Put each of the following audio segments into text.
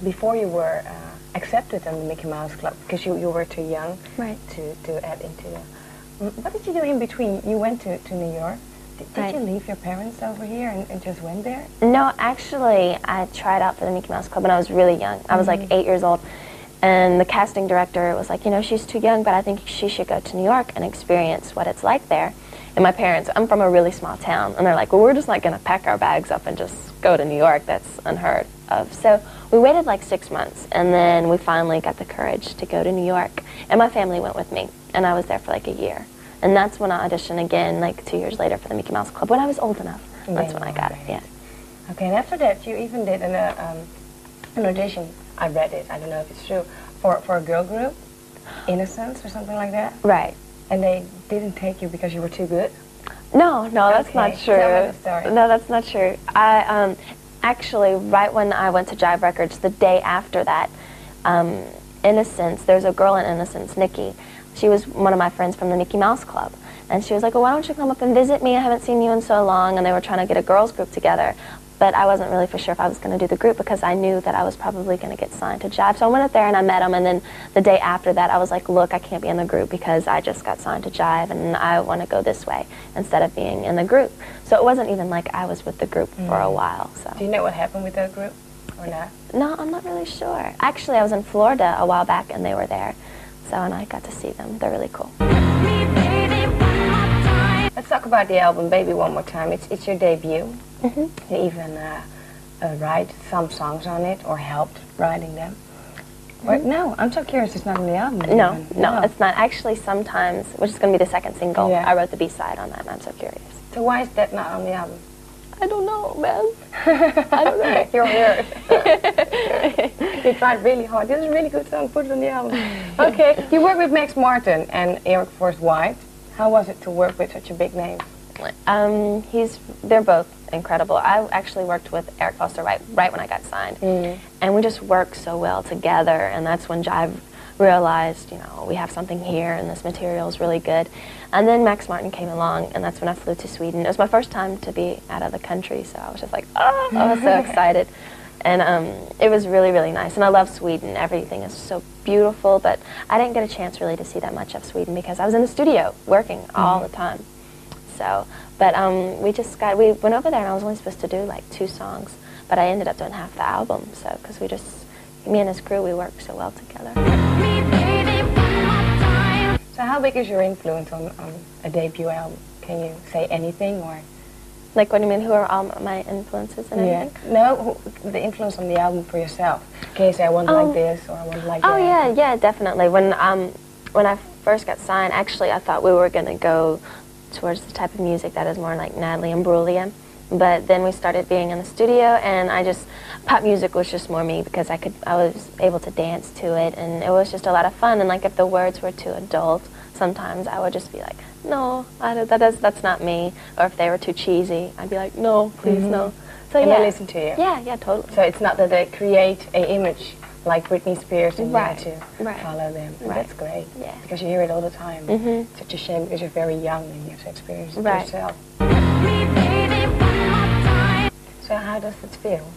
Before you were accepted in the Mickey Mouse Club, because you were too young Right. to add into the... What did you do in between? You went to New York. Did you leave your parents over here and just went there? No, actually, I tried out for the Mickey Mouse Club when I was really young. I was like 8 years old. And the casting director was like, you know, she's too young, but I think she should go to New York and experience what it's like there. And my parents, I'm from a really small town, and they're like, well, we're just not going to pack our bags up and just go to New York. That's unheard of. So we waited like 6 months, and then we finally got the courage to go to New York. And my family went with me, and I was there for like a year. And that's when I auditioned again, like 2 years later for the Mickey Mouse Club, when I was old enough. That's when I got it, yeah. Okay, and after that, you even did an audition. I read it, I don't know if it's true, for a girl group, Innocence or something like that? Right. And they didn't take you because you were too good? No, that's not true. Tell me the story. No, that's not true. I actually, right when I went to Jive Records, the day after that, Innocence, there's a girl in Innocence, Nikki. She was one of my friends from the Mickey Mouse Club. And she was like, well, why don't you come up and visit me? I haven't seen you in so long. And they were trying to get a girls group together. But I wasn't really for sure if I was going to do the group because I knew that I was probably going to get signed to Jive. So I went up there and I met them. And then the day after that, I was like, look, I can't be in the group because I just got signed to Jive and I want to go this way instead of being in the group. So it wasn't even like I was with the group for a while. So. Do you know what happened with that group or not? No, I'm not really sure. Actually, I was in Florida a while back and they were there. So, and I got to see them. They're really cool. Let's talk about the album, Baby One More Time. It's your debut. You even write some songs on it or helped writing them. Or, no, I'm so curious, it's not on the album. No, it's not. Actually, sometimes, which is going to be the second single, I wrote the B-side on that, and I'm so curious. So why is that not on the album? I don't know, man. I don't know. You're weird. You tried really hard. This is a really good song. Put it on the album. Okay. You worked with Max Martin and Eric Forrest White. How was it to work with such a big name? They're both incredible. I actually worked with Eric Foster right when I got signed. And we just worked so well together. And that's when Jive realized, you know, we have something here and this material is really good. And then Max Martin came along, and that's when I flew to Sweden. It was my first time to be out of the country, so I was just like, oh, I was so excited. And it was really, really nice. And I love Sweden. Everything is so beautiful, but I didn't get a chance really to see that much of Sweden because I was in the studio working all the time. So, but we went over there, and I was only supposed to do like 2 songs, but I ended up doing half the album, so, because me and his crew, we work so well together. So how big is your influence on a debut album? Can you say anything or? Like, what do you mean? Who are all my influences and everything? No, the influence on the album for yourself. Can you say I want like this or I want like that? Oh yeah, definitely. When I first got signed, actually I thought we were going to go towards the type of music that is more like Natalie Imbruglia. But then we started being in the studio, and pop music was just more me because I was able to dance to it, and it was just a lot of fun. And like if the words were too adult, sometimes I would just be like, no, that's not me. Or if they were too cheesy, I'd be like, no, please, no. So and they listen to you. Yeah, totally. So it's not that they create an image like Britney Spears and you have to follow them. And that's great. Yeah. Because you hear it all the time. It's such a shame because you're very young and you have to experience it yourself. So how does it feel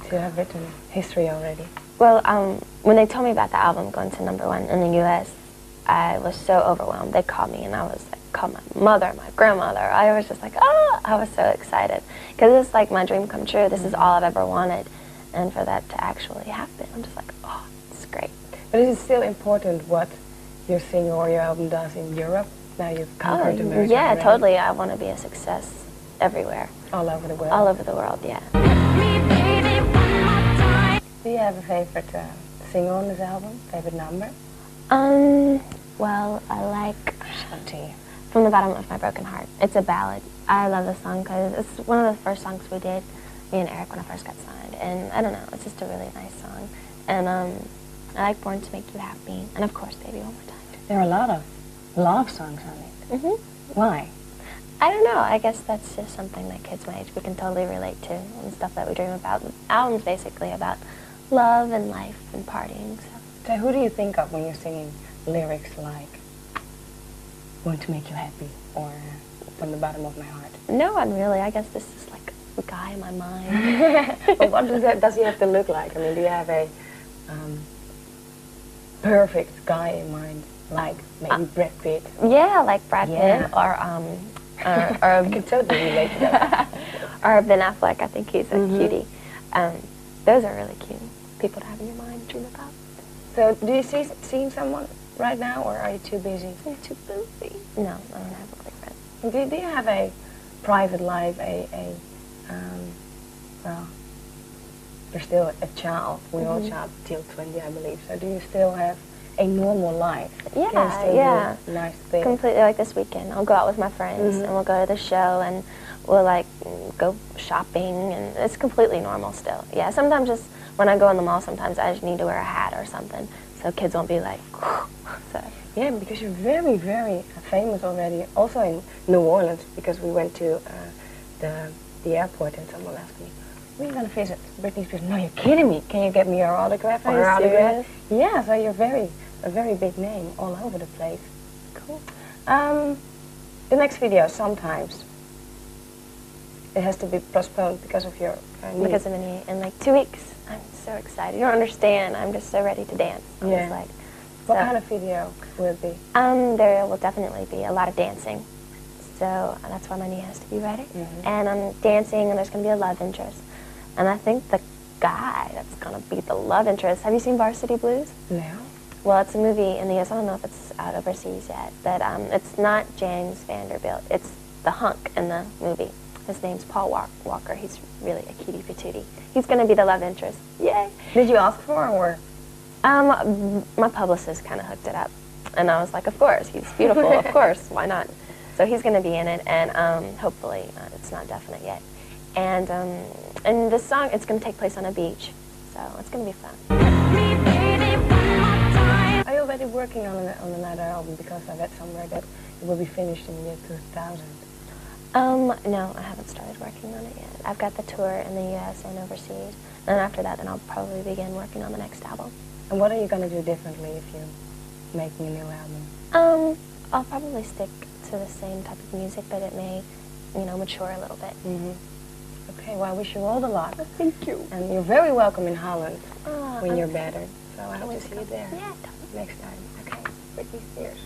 to have written history already? Well, when they told me about the album going to #1 in the U.S., I was so overwhelmed. They called me, and I was like, called my mother, my grandmother. I was just like, oh, I was so excited. Because it's like my dream come true. This is all I've ever wanted. And for that to actually happen, I'm just like, oh, it's great. But is it still important what your single or your album does in Europe? Now you've conquered America. Yeah, already. Totally. I want to be a success everywhere. All over the world? All over the world, yeah. Do you have a favorite single on this album? Favorite number? Well, I like Shanti. From the Bottom of My Broken Heart. It's a ballad. I love this song because it's one of the first songs we did, me and Eric, when I first got signed. And I don't know, it's just a really nice song. And I like Born to Make You Happy. And of course, Baby One More Time. There are a lot of love songs on it. Why? I don't know. I guess that's just something that kids my age we can totally relate to, and stuff that we dream about. The album's basically about love and life and partying. So who do you think of when you're singing lyrics like Want to Make You Happy or From the Bottom of My Heart? No one really. I guess this is like guy in my mind. But what does he have to look like? I mean, do you have a perfect guy in mind, like maybe Brad Pitt? Yeah, like Brad Pitt or I can totally relate to that. or Ben Affleck. I think he's a cutie. Those are really cute people to have in your mind, dream about. So, do you see someone right now, or are you too busy? I'm too busy. No, I don't have a boyfriend. Do you have a private life? Well, you're still a child. We all child till 20, I believe. So, do you still have a normal life? Yeah, Can you still yeah. do nice things? Completely. Like this weekend, I'll go out with my friends and we'll go to the show and we'll like go shopping, and it's completely normal still. Yeah, sometimes just when I go in the mall, sometimes I just need to wear a hat or something so kids won't be like, so. Yeah, because you're very, very famous already. Also in New Orleans, because we went to the airport and someone asked me, "Where are you going to visit?" Britney Spears. No, you're kidding me. Can you get me your autograph? Are you serious? Yeah, so you're a very big name all over the place. Cool. The next video, sometimes, it has to be postponed because of your knee. Because of a knee. In like 2 weeks. I'm so excited. You don't understand. I'm just so ready to dance. Yeah. Like, what kind of video will it be? There will definitely be a lot of dancing. So that's why my knee has to be ready. And I'm dancing, and there's going to be a love interest. And I think the guy that's going to be the love interest, have you seen Varsity Blues? No. Well, it's a movie in the U.S. I don't know if it's out overseas yet, but it's not James Vanderbilt. It's the hunk in the movie. His name's Paul Walker. He's really a cutie patootie. He's going to be the love interest. Yay! Did you ask for, or? My publicist kind of hooked it up, and I was like, of course, he's beautiful, of course, why not? So he's going to be in it, and hopefully, it's not definite yet. And this song, it's going to take place on a beach, so it's going to be fun. Are you already working on another album? Because I read somewhere that it will be finished in the year 2000. No, I haven't started working on it yet. I've got the tour in the U.S. and overseas, and after that, then I'll probably begin working on the next album. And what are you going to do differently if you make a new album? I'll probably stick to the same type of music, but it may, mature a little bit. Okay, well, I wish you all the luck. Thank you. And you're very welcome in Holland when I'm you're better. So I hope to see you there Yeah, next time. Okay, Britney Spears.